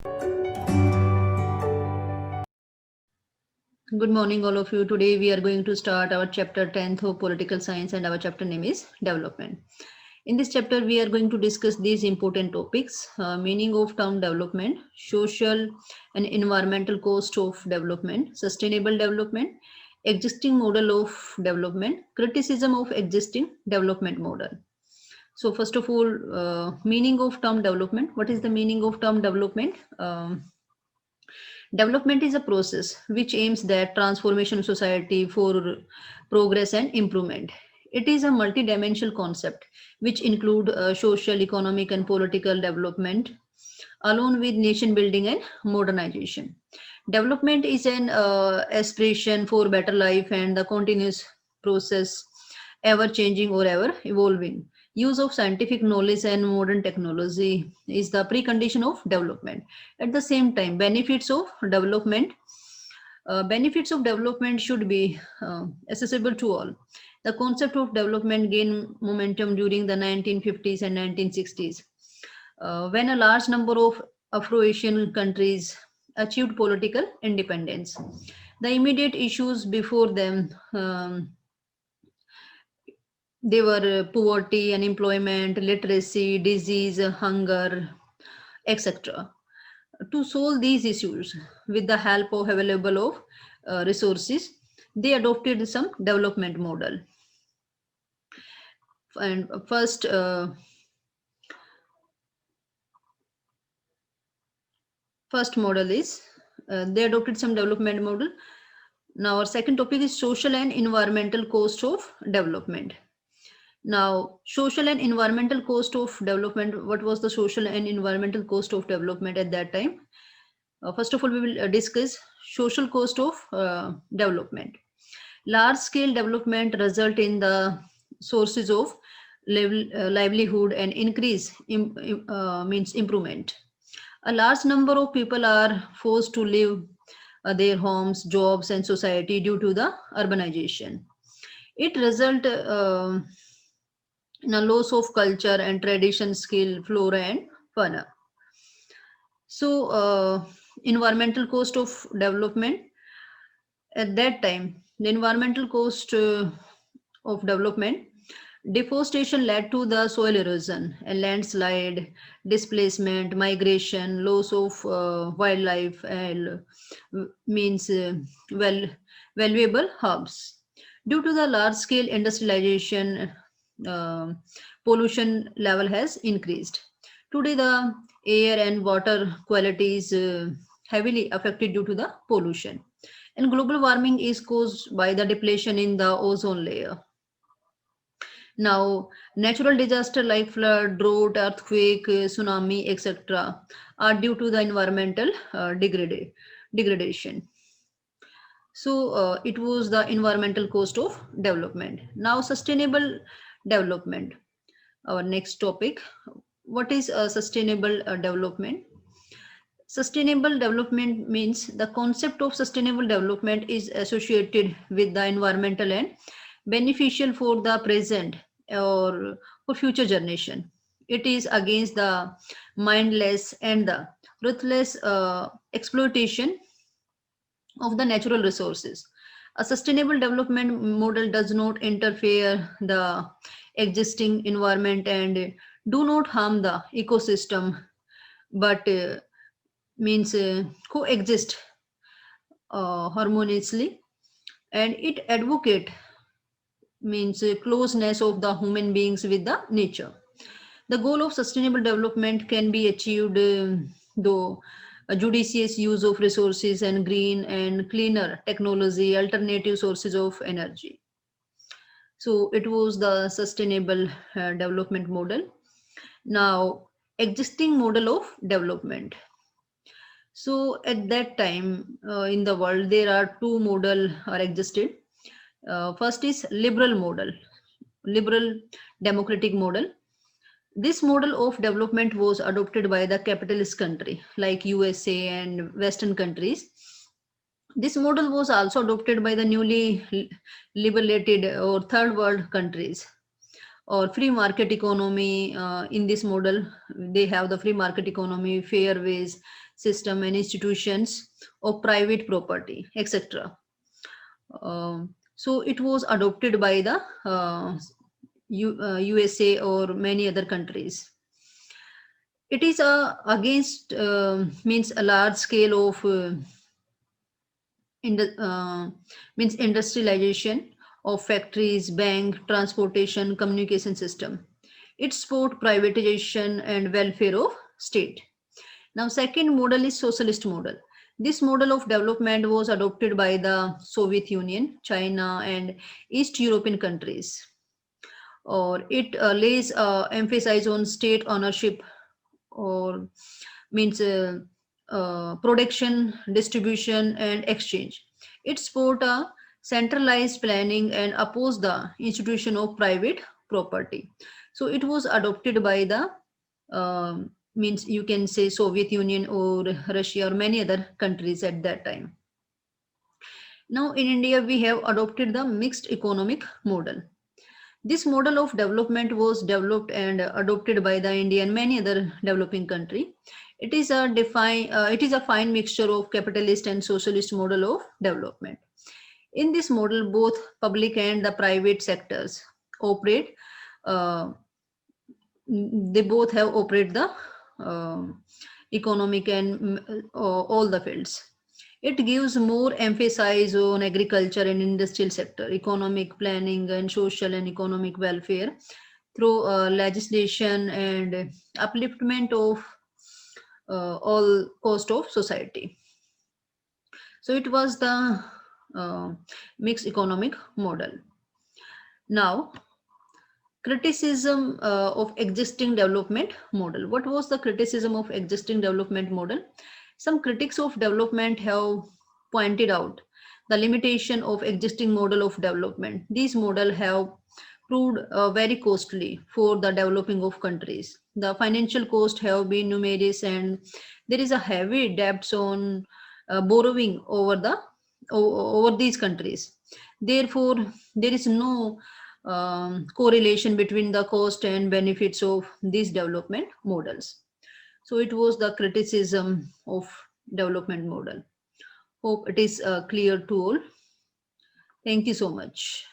Good morning, all of you. Today we are going to start our chapter 10th of political science, and our chapter name is development. In this chapter, we are going to discuss these important topics: meaning of term development, social and environmental cost of development, sustainable development, existing model of development, criticism of existing development model. So, first of all, meaning of term development. What is the meaning of term development? Development is a process which aims at transformation of society for progress and improvement. It is a multi-dimensional concept which include social, economic, and political development, along with nation building and modernization. Development is an aspiration for better life and the continuous process, ever changing or ever evolving. Use of scientific knowledge and modern technology is the precondition of development. At the same time, benefits of development should be accessible to all. The concept of development gained momentum during the 1950s and 1960s, when a large number of Afro-Asian countries achieved political independence. The immediate issues before them, they were poverty, unemployment, literacy, disease, hunger, etc. To solve these issues with the help of available of resources, they adopted some development model. And first model is they adopted some development model. Now our second topic is social and environmental cost of development. Now, social and environmental cost of development. What was the social and environmental cost of development at that time? First of all, we will discuss social cost of development. Large scale development result in the sources of livelihood and increase means improvement. A large number of people are forced to leave their homes, jobs, and society due to the urbanization. It result in a loss of culture and tradition, skill, flora, and fauna. So, environmental cost of development at that time, the environmental cost of development, deforestation led to the soil erosion, a landslide, displacement, migration, loss of wildlife, and means well valuable hubs. Due to the large scale industrialization, uh, pollution level has increased. Today, the air and water quality is heavily affected due to the pollution. And global warming is caused by the depletion in the ozone layer. Now, natural disaster like flood, drought, earthquake, tsunami, etc., are due to the environmental degradation. So, it was the environmental cost of development. Now, sustainable development, our next topic. What is sustainable development? Sustainable development means the concept of sustainable development is associated with the environmental and beneficial for the present or for future generation. It is against the mindless and the ruthless exploitation of the natural resources. A sustainable development model does not interfere the existing environment and do not harm the ecosystem, but means coexist harmoniously, and it advocate means closeness of the human beings with the nature. The goal of sustainable development can be achieved though a judicious use of resources and green and cleaner technology, alternative sources of energy. So it was the sustainable development model. Now, existing model of development. So at that time in the world, there are two model are existed. First is liberal model, liberal democratic model. This model of development was adopted by the capitalist country like USA and Western countries. This model was also adopted by the newly liberated or third world countries or free market economy. In this model, they have the free market economy, fair ways, system and institutions of private property, etc. So it was adopted by the USA or many other countries. It is against means a large scale of means industrialization of factories, bank, transportation, communication system. It support privatization and welfare of state. Now, second model is socialist model. This model of development was adopted by the Soviet Union, China, and East European countries. Or it lays emphasis on state ownership, or means production, distribution, and exchange. It support a centralized planning and oppose the institution of private property. So it was adopted by the means you can say Soviet Union or Russia or many other countries at that time. Now in India we have adopted the mixed economic model. This model of development was developed and adopted by the India and many other developing country. It is a fine mixture of capitalist and socialist model of development. In this model, both public and the private sectors operate. Uh, they both have operate the economic and all the fields. It gives more emphasis on agriculture and industrial sector, economic planning and social and economic welfare through legislation and upliftment of all cost of society. So it was the uh, mixed economic model. Now, criticism of existing development model. What was the criticism of existing development model? Some critics of development have pointed out the limitation of existing model of development. These model have proved very costly for the developing of countries. The financial cost have been numerous, and there is a heavy debts on borrowing over these countries. Therefore, there is no correlation between the cost and benefits of these development models. So it was the criticism of development model. Hope it is clear to all. Thank you so much.